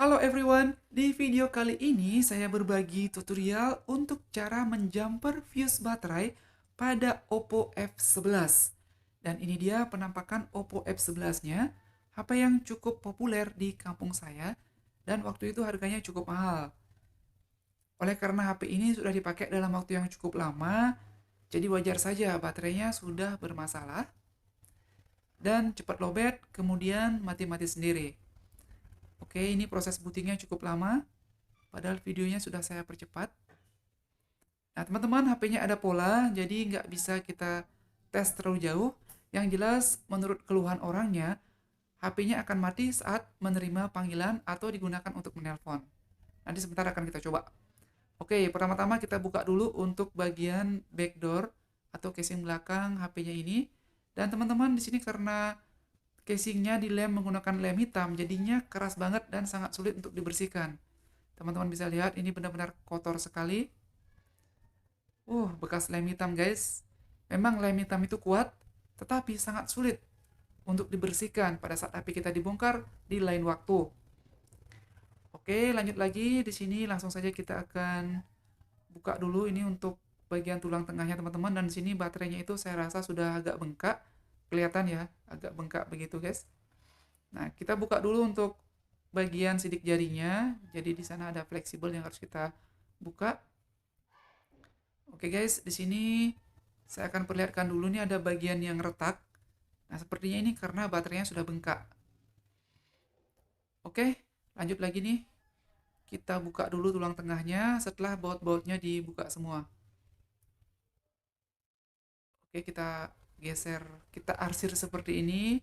Halo everyone, di video kali ini saya berbagi tutorial untuk cara menjumper fuse baterai pada Oppo F11. Dan ini dia penampakan Oppo F11-nya, HP yang cukup populer di kampung saya, dan waktu itu harganya cukup mahal. Oleh karena HP ini sudah dipakai dalam waktu yang cukup lama, jadi wajar saja baterainya sudah bermasalah, dan cepat lowbat, kemudian mati-mati sendiri. Oke, ini proses bootingnya cukup lama, padahal videonya sudah saya percepat. Nah, teman-teman, HP-nya ada pola, jadi nggak bisa kita tes terlalu jauh. Yang jelas, menurut keluhan orangnya, HP-nya akan mati saat menerima panggilan atau digunakan untuk menelpon. Nanti sebentar akan kita coba. Oke, pertama-tama kita buka dulu untuk bagian backdoor atau casing belakang HP-nya ini. Dan teman-teman, di sini karena casingnya dilem menggunakan lem hitam, jadinya keras banget dan sangat sulit untuk dibersihkan. Teman-teman bisa lihat ini benar-benar kotor sekali. Bekas lem hitam guys. Memang lem hitam itu kuat, tetapi sangat sulit untuk dibersihkan pada saat HP kita dibongkar di lain waktu. Oke, lanjut lagi. Di sini langsung saja kita akan buka dulu ini untuk bagian tulang tengahnya teman-teman. Dan di sini baterainya itu saya rasa sudah agak bengkak. Kelihatan ya, agak bengkak begitu guys. Nah, kita buka dulu untuk bagian sidik jarinya. Jadi di sana ada fleksibel yang harus kita buka. Oke guys, di sini saya akan perlihatkan dulu nih ada bagian yang retak. Nah, sepertinya ini karena baterainya sudah bengkak. Oke, lanjut lagi nih. Kita buka dulu tulang tengahnya setelah baut-bautnya dibuka semua. Oke, kita geser, kita arsir seperti ini.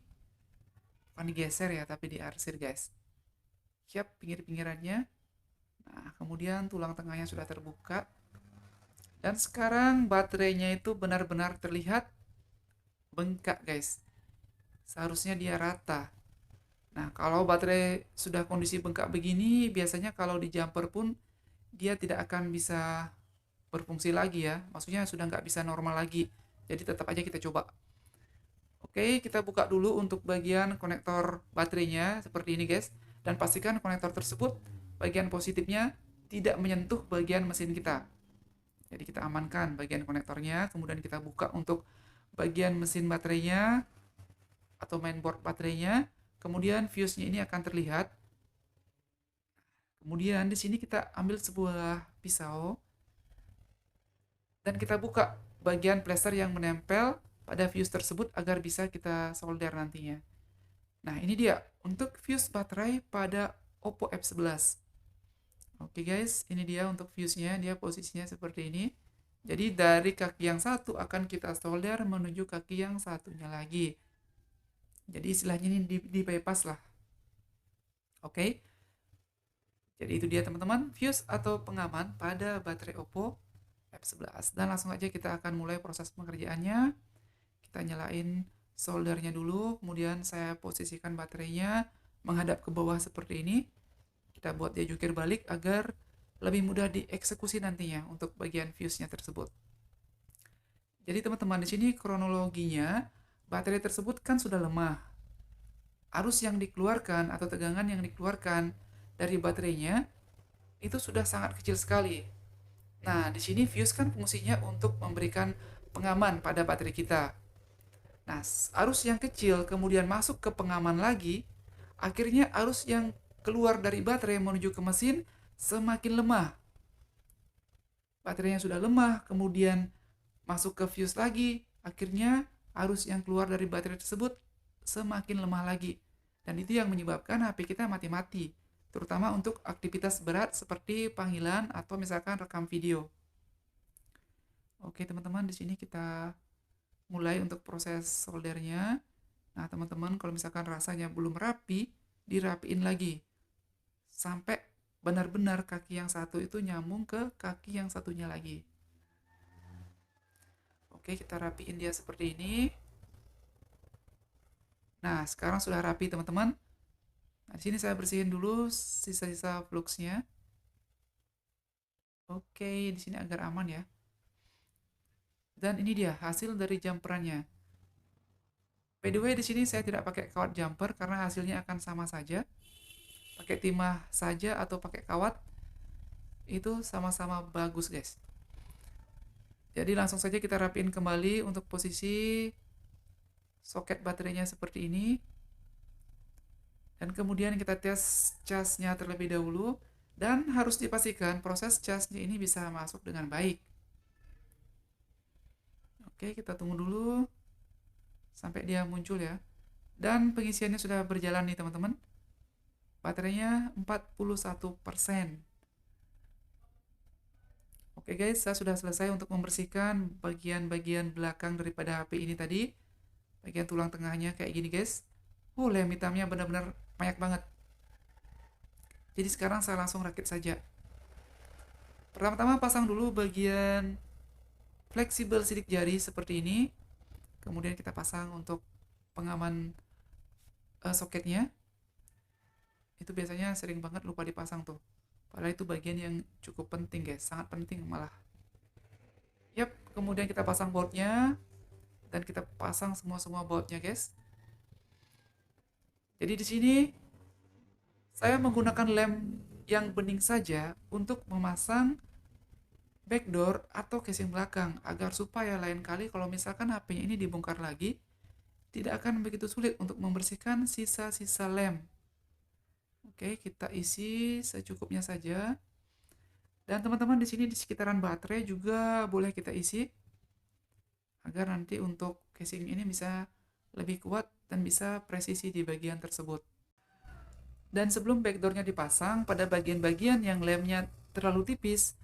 Bukan digeser ya, tapi diarsir guys. Siap pinggir-pinggirannya. Nah, kemudian tulang tengahnya sudah terbuka. Dan sekarang baterainya itu benar-benar terlihat bengkak guys. Seharusnya dia rata. Nah, kalau baterai sudah kondisi bengkak begini, biasanya kalau di jumper pun dia tidak akan bisa berfungsi lagi ya. Maksudnya sudah nggak bisa normal lagi. Jadi tetap aja kita coba. Oke, kita buka dulu untuk bagian konektor baterainya seperti ini guys. Dan pastikan konektor tersebut bagian positifnya tidak menyentuh bagian mesin kita. Jadi kita amankan bagian konektornya, kemudian kita buka untuk bagian mesin baterainya atau mainboard baterainya. Kemudian fuse-nya ini akan terlihat. Kemudian di sini kita ambil sebuah pisau dan kita buka bagian plester yang menempel pada fuse tersebut agar bisa kita solder nantinya. Nah, ini dia untuk fuse baterai pada Oppo F11. Oke guys, ini dia untuk fuse-nya, dia posisinya seperti ini. Jadi dari kaki yang satu akan kita solder menuju kaki yang satunya lagi. Jadi istilahnya ini di bypass lah. Oke. Jadi itu dia teman-teman, fuse atau pengaman pada baterai Oppo F11. Dan langsung aja kita akan mulai proses pengerjaannya. Kita nyalain soldernya dulu, kemudian saya posisikan baterainya menghadap ke bawah seperti ini. Kita buat dia jungkir balik agar lebih mudah dieksekusi nantinya untuk bagian fuse-nya tersebut. Jadi teman-teman, di sini kronologinya baterai tersebut kan sudah lemah. Arus yang dikeluarkan atau tegangan yang dikeluarkan dari baterainya itu sudah sangat kecil sekali. Nah, di sini fuse kan fungsinya untuk memberikan pengaman pada baterai kita. Nah, arus yang kecil kemudian masuk ke pengaman lagi, akhirnya arus yang keluar dari baterai menuju ke mesin semakin lemah. Baterainya sudah lemah, kemudian masuk ke fuse lagi, akhirnya arus yang keluar dari baterai tersebut semakin lemah lagi. Dan itu yang menyebabkan HP kita mati-mati, terutama untuk aktivitas berat seperti panggilan atau misalkan rekam video. Oke teman-teman, di sini kita mulai untuk proses soldernya. Nah teman-teman, kalau misalkan rasanya belum rapi, dirapiin lagi sampai benar-benar kaki yang satu itu nyambung ke kaki yang satunya lagi. Oke, kita rapiin dia seperti ini. Nah, sekarang sudah rapi teman-teman. Nah, di sini saya bersihin dulu sisa-sisa fluxnya. Oke, di sini agar aman ya. Dan ini dia hasil dari jumperannya. By the way, di sini saya tidak pakai kawat jumper karena hasilnya akan sama saja. pakai timah saja atau pakai kawat itu sama-sama bagus guys. Jadi langsung saja kita rapiin kembali untuk posisi soket baterainya seperti ini. Dan kemudian kita tes casnya terlebih dahulu. Dan harus dipastikan proses casnya ini bisa masuk dengan baik. Oke, kita tunggu dulu sampai dia muncul ya. Dan pengisiannya sudah berjalan nih teman-teman. Baterainya 41%. Oke guys, saya sudah selesai untuk membersihkan bagian-bagian belakang daripada HP ini tadi. Bagian tulang tengahnya kayak gini guys. Lem hitamnya benar-benar banyak banget. Jadi sekarang saya langsung rakit saja. Pertama-tama pasang dulu bagian fleksibel sidik jari seperti ini. Kemudian kita pasang untuk pengaman soketnya. Itu biasanya sering banget lupa dipasang tuh. Padahal itu bagian yang cukup penting guys, sangat penting malah. Yap, kemudian kita pasang boardnya. Dan kita pasang semua boardnya guys. Jadi di sini saya menggunakan lem yang bening saja untuk memasang backdoor atau casing belakang agar supaya lain kali kalau misalkan HP-nya ini dibongkar lagi tidak akan begitu sulit untuk membersihkan sisa-sisa lem. Oke, kita isi secukupnya saja. Dan teman-teman di sini di sekitaran baterai juga boleh kita isi agar nanti untuk casing ini bisa lebih kuat dan bisa presisi di bagian tersebut. Dan sebelum backdoornya dipasang, pada bagian-bagian yang lemnya terlalu tipis,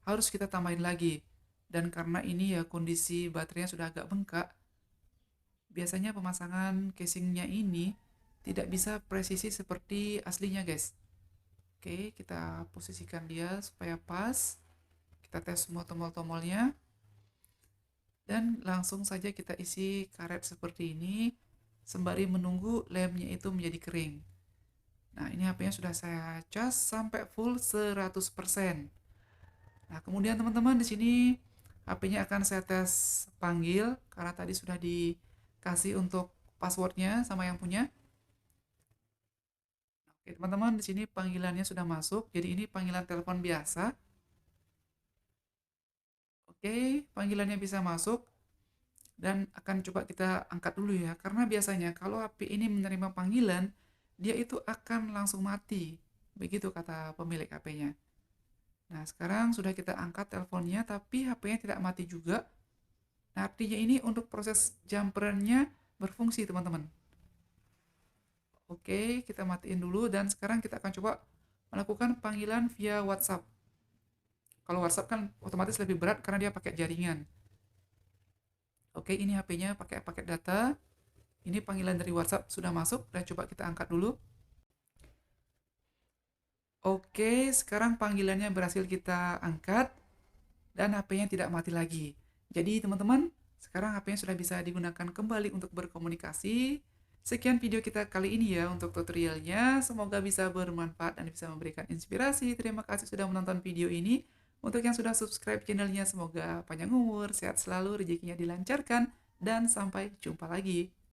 harus kita tambahin lagi. Dan karena ini ya kondisi baterainya sudah agak bengkak, biasanya pemasangan casingnya ini tidak bisa presisi seperti aslinya guys. Oke, kita posisikan dia supaya pas. Kita tes semua tombol-tombolnya. Dan langsung saja kita isi karet seperti ini, sembari menunggu lemnya itu menjadi kering. Nah, ini HP-nya sudah saya cas sampai full 100%. Nah, kemudian teman-teman di sini HP-nya akan saya tes panggil karena tadi sudah dikasih untuk passwordnya sama yang punya. Oke, teman-teman di sini panggilannya sudah masuk. Jadi ini panggilan telepon biasa. Oke, panggilannya bisa masuk dan akan coba kita angkat dulu ya. Karena biasanya kalau HP ini menerima panggilan, dia itu akan langsung mati. Begitu kata pemilik HP-nya. Nah, sekarang sudah kita angkat teleponnya, tapi HP-nya tidak mati juga. Nah, artinya ini untuk proses jumpernya berfungsi, teman-teman. Oke, kita matiin dulu dan sekarang kita akan coba melakukan panggilan via WhatsApp. Kalau WhatsApp kan otomatis lebih berat karena dia pakai jaringan. Oke, ini HP-nya pakai paket data. Ini panggilan dari WhatsApp sudah masuk dan coba kita angkat dulu. Oke, sekarang panggilannya berhasil kita angkat dan HP-nya tidak mati lagi. Jadi teman-teman, sekarang HP-nya sudah bisa digunakan kembali untuk berkomunikasi. Sekian video kita kali ini ya untuk tutorialnya. Semoga bisa bermanfaat dan bisa memberikan inspirasi. Terima kasih sudah menonton video ini. Untuk yang sudah subscribe channelnya, semoga panjang umur, sehat selalu, rezekinya dilancarkan, dan sampai jumpa lagi.